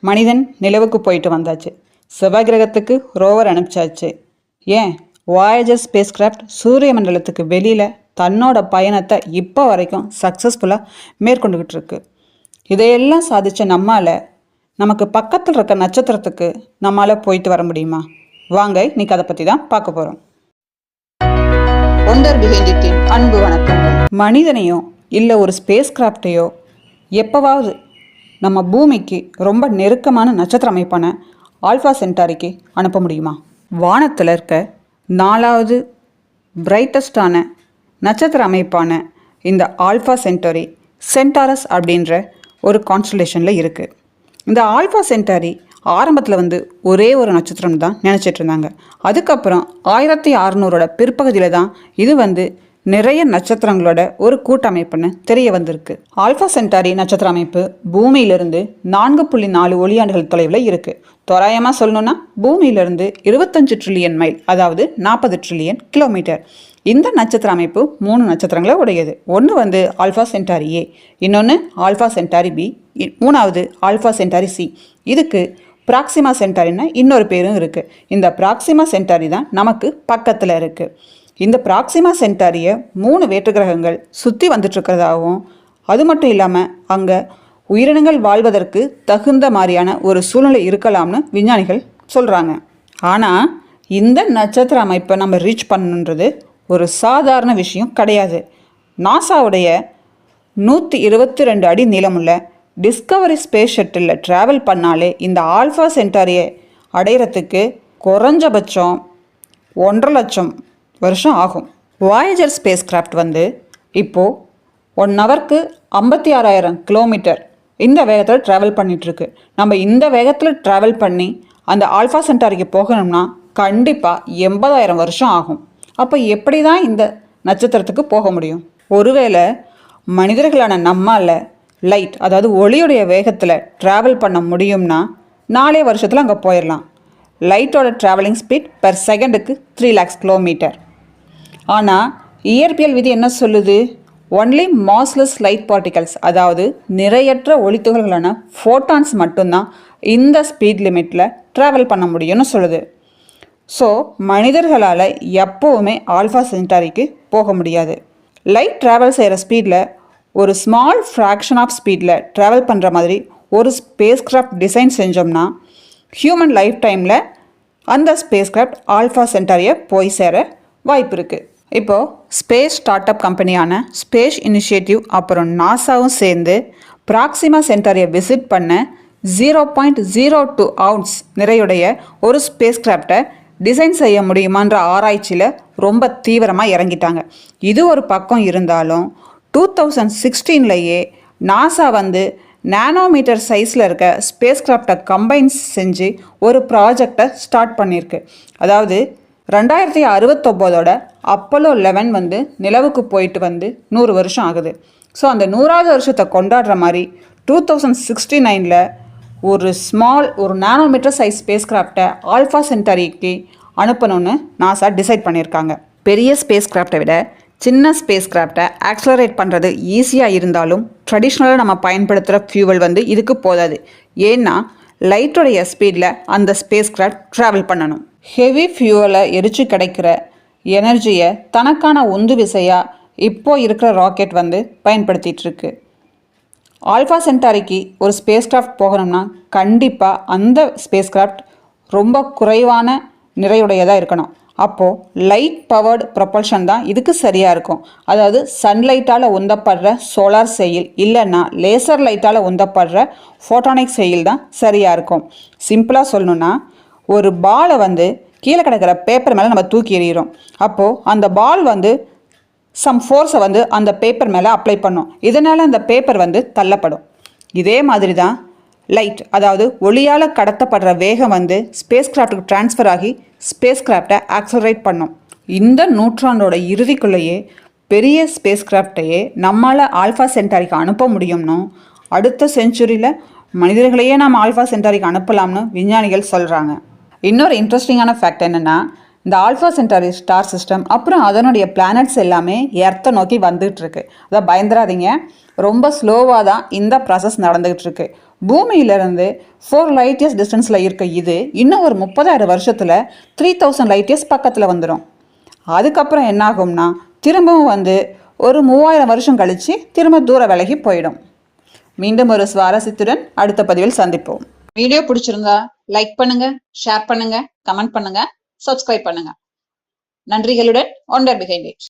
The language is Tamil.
மனிதன் நிலவுக்கு போயிட்டு வந்தாச்சு. செவ்வாய் கிரகத்துக்கு ரோவர் அனுப்பிச்சாச்சு. ஏன் வாயேஜர் ஸ்பேஸ் கிராஃப்ட் சூரிய மண்டலத்துக்கு வெளியில் தன்னோட பயணத்தை இப்போ வரைக்கும் சக்ஸஸ்ஃபுல்லாக மேற்கொண்டுக்கிட்டு இருக்கு. இதையெல்லாம் சாதித்த நம்மால் நமக்கு பக்கத்தில் இருக்க நட்சத்திரத்துக்கு நம்மளால் போயிட்டு வர முடியுமா? வாங்க இன்னைக்கு அதை பற்றி தான் பார்க்க போகிறோம். ஒண்டர் பிஹைண்ட் அன்பு வணக்கங்கள். மனிதனையோ இல்லை ஒரு ஸ்பேஸ் கிராஃப்டையோ எப்போவாவது நம்ம பூமிக்கு ரொம்ப நெருக்கமான நட்சத்திர அமைப்பான ஆல்ஃபா சென்டாரிக்கு அனுப்ப முடியுமா? வானத்தில் இருக்க 4வது பிரைட்டஸ்டான நட்சத்திர அமைப்பான இந்த ஆல்ஃபா சென்டாரி சென்டாரஸ் அப்படின்ற ஒரு கான்ஸ்டலேஷனில் இருக்குது. இந்த ஆல்ஃபா சென்டாரி ஆரம்பத்தில் ஒரே ஒரு நட்சத்திரம் தான் நினச்சிட்டு இருந்தாங்க. அதுக்கப்புறம் 1600 பிற்பகுதியில் தான் இது நிறைய நட்சத்திரங்களோட ஒரு கூட்டமைப்புன்னு தெரிய வந்திருக்கு. ஆல்ஃபா சென்டாரி நட்சத்திர அமைப்பு பூமியிலிருந்து 4.4 ஒளியாண்டுகள் தொலைவில் இருக்குது. தோராயமாக சொல்லணும்னா பூமியிலிருந்து 25 ட்ரில்லியன் மைல், அதாவது 40 ட்ரில்லியன் கிலோமீட்டர். இந்த நட்சத்திர அமைப்பு 3 நட்சத்திரங்களை உடையது. ஒன்று ஆல்ஃபா சென்டாரி ஏ, இன்னொன்று ஆல்ஃபா சென்டாரி பி, 3வது ஆல்ஃபா சென்டாரி சி. இதுக்கு பிராக்சிமா சென்டாரின்னு இன்னொரு பேரும் இருக்குது. இந்த பிராக்சிமா சென்டாரி தான் நமக்கு பக்கத்தில் இருக்குது. இந்த பிராக்சிமா சென்டாரியை 3 வேற்று கிரகங்கள் சுற்றி வந்துட்டுருக்கிறதாகவும், அது மட்டும் இல்லாமல் அங்கே உயிரினங்கள் வாழ்வதற்கு தகுந்த மாதிரியான ஒரு சூழ்நிலை இருக்கலாம்னு விஞ்ஞானிகள் சொல்கிறாங்க. ஆனால் இந்த நட்சத்திர அமைப்பை நம்ம ரீச் பண்ணுன்றது ஒரு சாதாரண விஷயம் கிடையாது. நாசாவுடைய 122 அடி நீளமுள்ள டிஸ்கவரி ஸ்பேஸ் ஷட்டிலில் ட்ராவல் பண்ணாலே இந்த ஆல்ஃபா சென்டாரியை அடையிறதுக்கு குறைஞ்சபட்சம் 1.5 லட்சம் வருஷம் ஆகும். வாயேஜர் ஸ்பேஸ் கிராஃப்ட் இப்போது 1 ஹவருக்கு 56,000 கிலோமீட்டர் இந்த வேகத்தில் ட்ராவல் பண்ணிகிட்ருக்கு. நம்ம இந்த வேகத்தில் ட்ராவல் பண்ணி அந்த ஆல்ஃபா சென்டாரிக்கு போகணும்னா கண்டிப்பாக 80,000 வருஷம் ஆகும். அப்போ எப்படி தான் இந்த நட்சத்திரத்துக்கு போக முடியும்? ஒருவேளை மனிதர்களான நம்மால் லைட், அதாவது ஒளியுடைய வேகத்தில் ட்ராவல் பண்ண முடியும்னா 4 வருஷத்தில் அங்கே போயிடலாம். லைட்டோட ட்ராவலிங் ஸ்பீட் பெர் செகண்டுக்கு 3 lakhs கிலோமீட்டர். ஆனால் இயற்பியல் விதி என்ன சொல்லுது? ஒன்லி மாஸ்லெஸ் லைட் பார்ட்டிகல்ஸ், அதாவது நிறையற்ற ஒளித்துகள்களான ஃபோட்டான்ஸ் மட்டும்தான் இந்த ஸ்பீட் லிமிட்டில் ட்ராவல் பண்ண முடியும்னு சொல்லுது. ஸோ மனிதர்களால் எப்போவுமே ஆல்ஃபா சென்டாரிக்கு போக முடியாது. லைட் ட்ராவல் செய்கிற ஸ்பீடில் ஒரு ஸ்மால் ஃப்ராக்ஷன் ஆஃப் ஸ்பீடில் ட்ராவல் பண்ணுற மாதிரி ஒரு ஸ்பேஸ் கிராஃப்ட் டிசைன் செஞ்சோம்னா ஹியூமன் லைஃப் டைமில் அந்த ஸ்பேஸ் கிராஃப்ட் ஆல்ஃபா சென்டாரியை போய் சேர வாய்ப்பு இருக்குது. இப்போது ஸ்பேஸ் ஸ்டார்ட் அப் கம்பெனியான ஸ்பேஸ் இனிஷியேட்டிவ் அப்புறம் நாசாவும் சேர்ந்து பிராக்சிமா சென்டாரியை விசிட் பண்ண 0.02 ounce நிறையுடைய ஒரு ஸ்பேஸ் கிராஃப்டை டிசைன் செய்ய முடியுமான்ற ஆராய்ச்சியில் ரொம்ப தீவிரமாக இறங்கிட்டாங்க. இது ஒரு பக்கம் இருந்தாலும் 2016 நாசா நானோமீட்டர் சைஸில் இருக்க ஸ்பேஸ் கிராஃப்டை கம்பைன் செஞ்சு ஒரு ப்ராஜெக்டை ஸ்டார்ட் பண்ணியிருக்கு. அதாவது 2069 அப்போலோ 11 நிலவுக்கு போயிட்டு 100 வருஷம் ஆகுது. ஸோ அந்த 100வது வருஷத்தை கொண்டாடுற மாதிரி 2069 ஒரு நானோமீட்டர் சைஸ் ஸ்பேஸ் கிராஃப்டை ஆல்ஃபா சென்டாரிக்கு அனுப்பணும்னு நாசா டிசைட் பண்ணியிருக்காங்க. பெரிய ஸ்பேஸ் கிராஃப்டை விட சின்ன ஸ்பேஸ் கிராஃப்டை ஆக்சலரேட் பண்ணுறது ஈஸியாக இருந்தாலும் ட்ரெடிஷ்னலாக நம்ம பயன்படுத்துகிற ஃபியூவல் இதுக்கு போதாது. ஏன்னா லைட்டோடைய ஸ்பீடில் அந்த ஸ்பேஸ் கிராஃப்ட் ட்ராவல் பண்ணணும். ஹெவி ஃபியூவலை எரிச்சு கிடைக்கிற எனர்ஜியை தனக்கான உந்து விசையாக இப்போ இருக்கிற ராக்கெட் பயன்படுத்திகிட்டு இருக்கு. ஆல்ஃபா சென்டாரிக்கு ஒரு ஸ்பேஸ் கிராஃப்ட் போகணும்னா கண்டிப்பாக அந்த ஸ்பேஸ் கிராஃப்ட் ரொம்ப குறைவான நிறையுடையதாக இருக்கணும். அப்போது லைட் பவர்டு ப்ரொபல்ஷன் தான் இதுக்கு சரியாக இருக்கும். அதாவது சன்லைட்டால் உந்தப்படுற சோலார் செயில் இல்லைன்னா லேசர் லைட்டால் உந்தப்படுற ஃபோட்டானிக் செயில் தான் சரியாக இருக்கும். சிம்பிளாக சொல்லணுன்னா, ஒரு பாலை கீழே கிடக்கிற பேப்பர் மேலே நம்ம தூக்கி எறிகிறோம். அப்போது அந்த பால் சம் ஃபோர்ஸை அந்த பேப்பர் மேலே அப்ளை பண்ணும். இதனால் அந்த பேப்பர் தள்ளப்படும். இதே மாதிரி தான் லைட், அதாவது ஒளியால் கடத்தப்படுற வேகம் ஸ்பேஸ் கிராஃப்டுக்கு ட்ரான்ஸ்ஃபர் ஆகி ஸ்பேஸ் கிராஃப்டை ஆக்சலரேட் பண்ணும். இந்த நூற்றாண்டோட இறுதிக்குள்ளேயே பெரிய ஸ்பேஸ் கிராஃப்டையே நம்மளால் ஆல்ஃபா சென்டாரிக்கு அனுப்ப முடியும்னு, அடுத்த செஞ்சுரியில் மனிதர்களையே நம்ம ஆல்ஃபா சென்டாரிக்கு அனுப்பலாம்னு விஞ்ஞானிகள் சொல்கிறாங்க. இன்னொரு இன்ட்ரெஸ்டிங்கான ஃபேக்ட் என்னென்னா, இந்த ஆல்ஃபா சென்டாரி ஸ்டார் சிஸ்டம் அப்புறம் அதனுடைய பிளானட்ஸ் எல்லாமே எர்த்தை நோக்கி வந்துகிட்ருக்கு. அதை பயந்துடாதீங்க, ரொம்ப ஸ்லோவாக தான் இந்த ப்ராசஸ் நடந்துகிட்ருக்கு. பூமியிலிருந்து 4 லைட் இயர்ஸ் டிஸ்டன்ஸில் இருக்க இது இன்னும் ஒரு 30,000 வருஷத்தில் 3000 லைட் இயர்ஸ் பக்கத்தில் வந்துடும். அதுக்கப்புறம் என்னாகும்னா திரும்பவும் வந்து ஒரு 3000 வருஷம் கழித்து திரும்ப தூர விலகி போயிடும். மீண்டும் ஒரு சுவாரஸ்யத்துடன் அடுத்த பதிவில் சந்திப்போம். வீடியோ பிடிச்சிருந்தா லைக் பண்ணுங்க, ஷேர் பண்ணுங்க, கமெண்ட் பண்ணுங்க, சப்ஸ்கிரைப் பண்ணுங்க. நன்றிகளுடன் ஒண்டர் பிஹைண்ட் இட்.